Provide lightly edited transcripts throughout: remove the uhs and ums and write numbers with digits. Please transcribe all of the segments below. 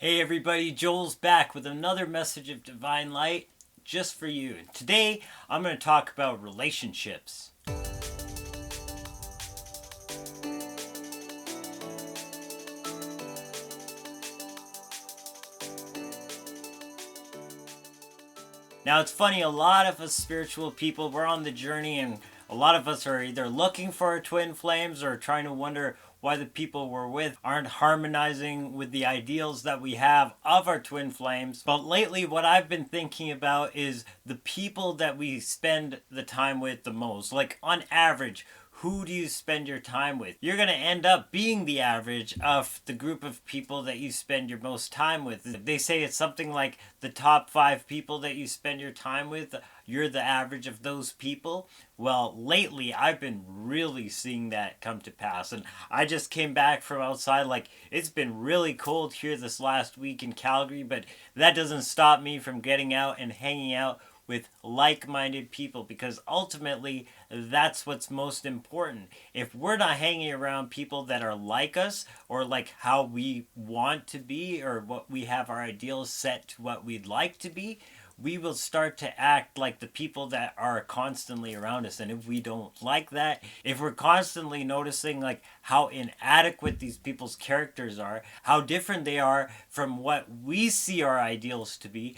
Hey everybody, Joel's back with another message of divine light just for you. And today I'm going to talk about relationships. Now it's funny, a lot of us spiritual people, we're on the journey, and a lot of us are either looking for our twin flames or trying to wonder why the people we're with aren't harmonizing with the ideals that we have of our twin flames. But lately what I've been thinking about is the people that we spend the time with the most. Like on average, who do you spend your time with? You're going to end up being the average of the group of people that you spend your most time with. They say it's something like the top 5 people that you spend your time with, you're the average of those people. Well, lately I've been really seeing that come to pass. And I just came back from outside. Like, it's been really cold here this last week in Calgary, but that doesn't stop me from getting out and hanging out with like-minded people, because ultimately that's what's most important. If we're not hanging around people that are like us, or like how we want to be, or what we have our ideals set to what we'd like to be, we will start to act like the people that are constantly around us. And if we don't like that, if we're constantly noticing like how inadequate these people's characters are, how different they are from what we see our ideals to be,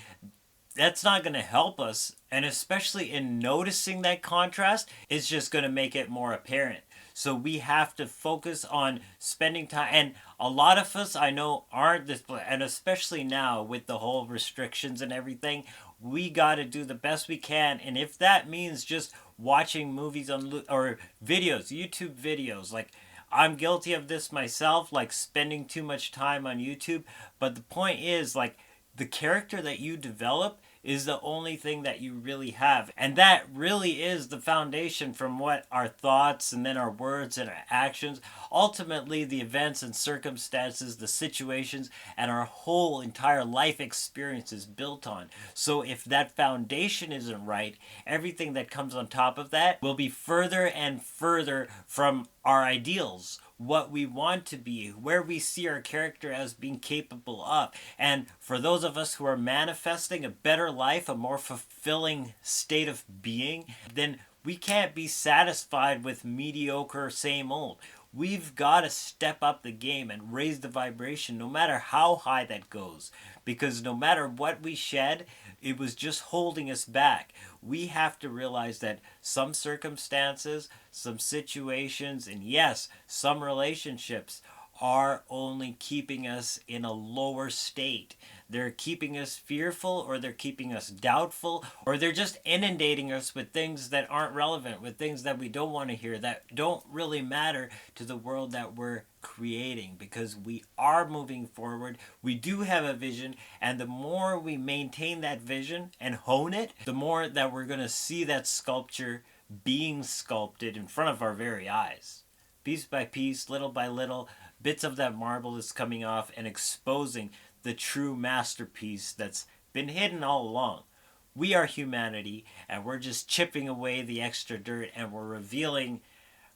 that's not going to help us. And especially in noticing that contrast, it's just going to make it more apparent. So we have to focus on spending time. And a lot of us, I know, aren't this, and especially now with the whole restrictions and everything, we got to do the best we can. And if that means just watching movies on or videos, YouTube videos, like I'm guilty of this myself, like spending too much time on YouTube. But the point is, like, the character that you develop is the only thing that you really have. And that really is the foundation from what our thoughts and then our words and our actions, ultimately the events and circumstances, the situations, and our whole entire life experience is built on. So if that foundation isn't right, everything that comes on top of that will be further and further from our ideals, what we want to be, where we see our character as being capable of. And for those of us who are manifesting a better life, a more fulfilling state of being, then we can't be satisfied with mediocre, same old. We've got to step up the game and raise the vibration no matter how high that goes. Because no matter what we shed, it was just holding us back. We have to realize that some circumstances, some situations, and yes, some relationships are only keeping us in a lower state. They're keeping us fearful, or they're keeping us doubtful, or they're just inundating us with things that aren't relevant, with things that we don't want to hear, that don't really matter to the world that we're creating, because we are moving forward. We do have a vision, and the more we maintain that vision and hone it, the more that we're going to see that sculpture being sculpted in front of our very eyes. Piece by piece, little by little, bits of that marble is coming off and exposing the true masterpiece that's been hidden all along. We are humanity, and we're just chipping away the extra dirt, and we're revealing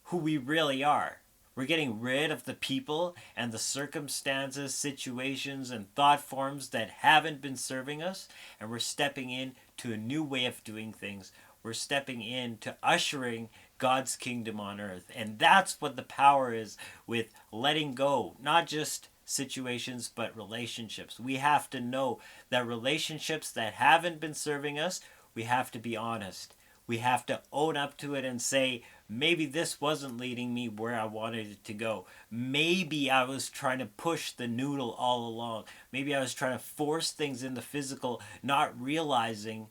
who we really are. We're getting rid of the people and the circumstances, situations, and thought forms that haven't been serving us, and we're stepping into a new way of doing things. We're stepping into ushering God's kingdom on earth. And that's what the power is with letting go, not just situations, but relationships. We have to know that relationships that haven't been serving us, we have to be honest. We have to own up to it and say, maybe this wasn't leading me where I wanted it to go. Maybe I was trying to push the noodle all along. Maybe I was trying to force things in the physical, not realizing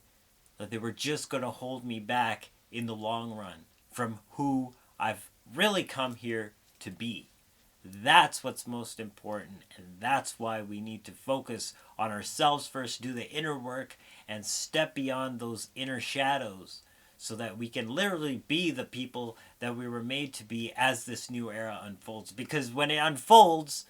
that they were just going to hold me back in the long run from who I've really come here to be. That's what's most important, and that's why we need to focus on ourselves first, do the inner work, and step beyond those inner shadows so that we can literally be the people that we were made to be as this new era unfolds. Because when it unfolds,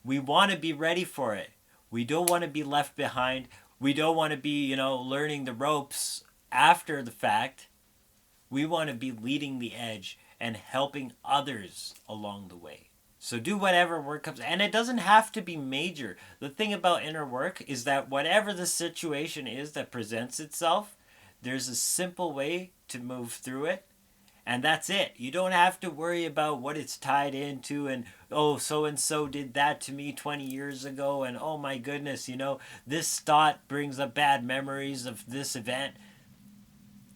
we want to be ready for it. We don't want to be left behind. We don't want to be, learning the ropes after the fact. We want to be leading the edge and helping others along the way. So do whatever work comes, and it doesn't have to be major. The thing about inner work is that whatever the situation is that presents itself, there's a simple way to move through it, and that's it. You don't have to worry about what it's tied into, and oh, so and so did that to me 20 years ago, and oh my goodness, this thought brings up bad memories of this event.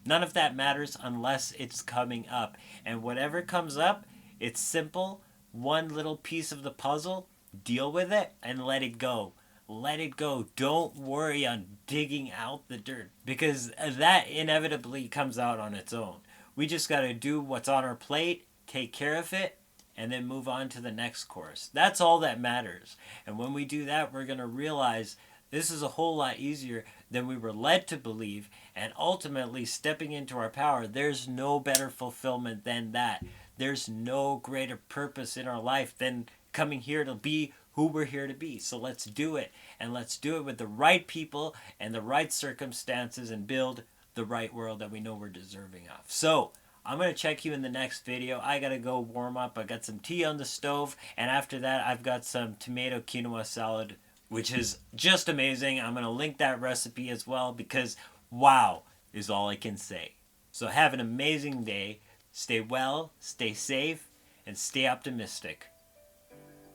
None of that matters unless it's coming up. And whatever comes up, it's simple. One little piece of the puzzle, deal with it and let it go. Let it go. Don't worry on digging out the dirt, because that inevitably comes out on its own. We just got to do what's on our plate, take care of it, and then move on to the next course. That's all that matters. And when we do that, we're going to realize this is a whole lot easier than we were led to believe, and ultimately stepping into our power. There's no better fulfillment than that. There's no greater purpose in our life than coming here to be who we're here to be. So let's do it, and let's do it with the right people and the right circumstances, and build the right world that we know we're deserving of. So I'm going to check you in the next video. I got to go warm up. I got some tea on the stove, and after that I've got some tomato quinoa salad, which is just amazing. I'm going to link that recipe as well, because wow is all I can say. So have an amazing day. Stay well, stay safe, and stay optimistic.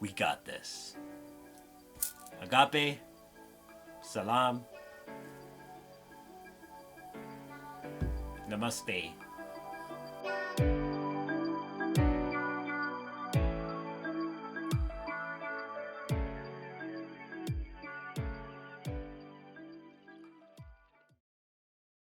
We got this. Agape. Salaam. Namaste.